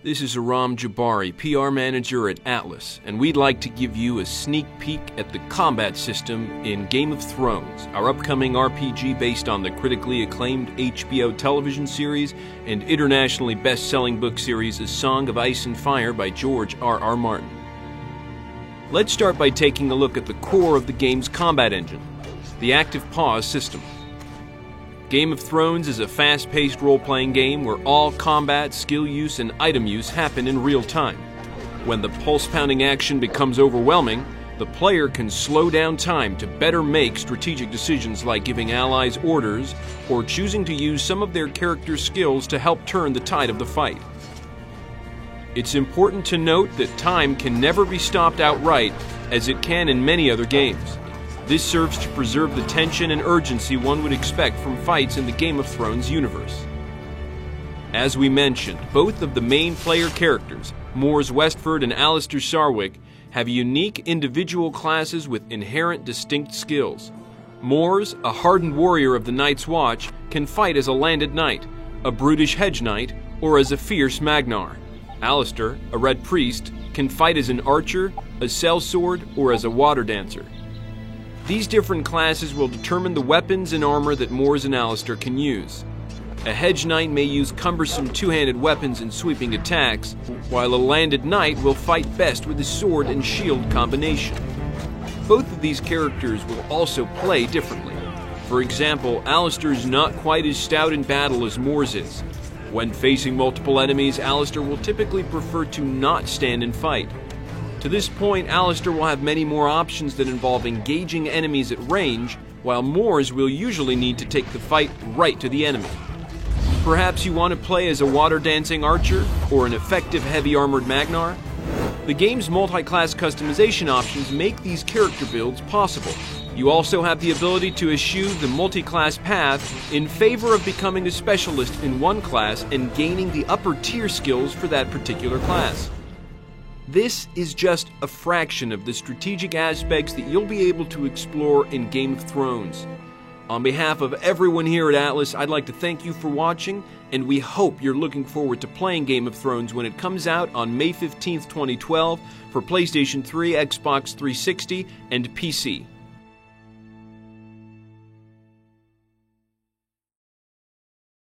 This is Aram Jabari, PR manager at Atlas, and we'd like to give you a sneak peek at the combat system in Game of Thrones, our upcoming RPG based on the critically acclaimed HBO television series and internationally best-selling book series A Song of Ice and Fire by George R.R. Martin. Let's start by taking a look at the core of the game's combat engine, the Active Pause system. Game of Thrones is a fast-paced role-playing game where all combat, skill use, and item use happen in real time. When the pulse-pounding action becomes overwhelming, the player can slow down time to better make strategic decisions like giving allies orders or choosing to use some of their character's skills to help turn the tide of the fight. It's important to note that time can never be stopped outright, as it can in many other games. This serves to preserve the tension and urgency one would expect from fights in the Game of Thrones universe. As we mentioned, both of the main player characters, Mors Westford and Alliser Sarwyck, have unique individual classes with inherent distinct skills. Mors, a hardened warrior of the Night's Watch, can fight as a landed knight, a brutish hedge knight, or as a fierce Magnar. Alliser, a red priest, can fight as an archer, a sellsword, or as a water dancer. These different classes will determine the weapons and armor that Mors and Alliser can use. A hedge knight may use cumbersome two-handed weapons and sweeping attacks, while a landed knight will fight best with his sword and shield combination. Both of these characters will also play differently. For example, Alliser is not quite as stout in battle as Mors is. When facing multiple enemies, Alliser will typically prefer to not stand and fight. To this point, Alliser will have many more options that involve engaging enemies at range, while Mors will usually need to take the fight right to the enemy. Perhaps you want to play as a water-dancing archer, or an effective heavy-armored Magnar? The game's multi-class customization options make these character builds possible. You also have the ability to eschew the multi-class path in favor of becoming a specialist in one class and gaining the upper-tier skills for that particular class. This is just a fraction of the strategic aspects that you'll be able to explore in Game of Thrones. On behalf of everyone here at Atlas, I'd like to thank you for watching, and we hope you're looking forward to playing Game of Thrones when it comes out on May 15th, 2012 for PlayStation 3, Xbox 360, and PC.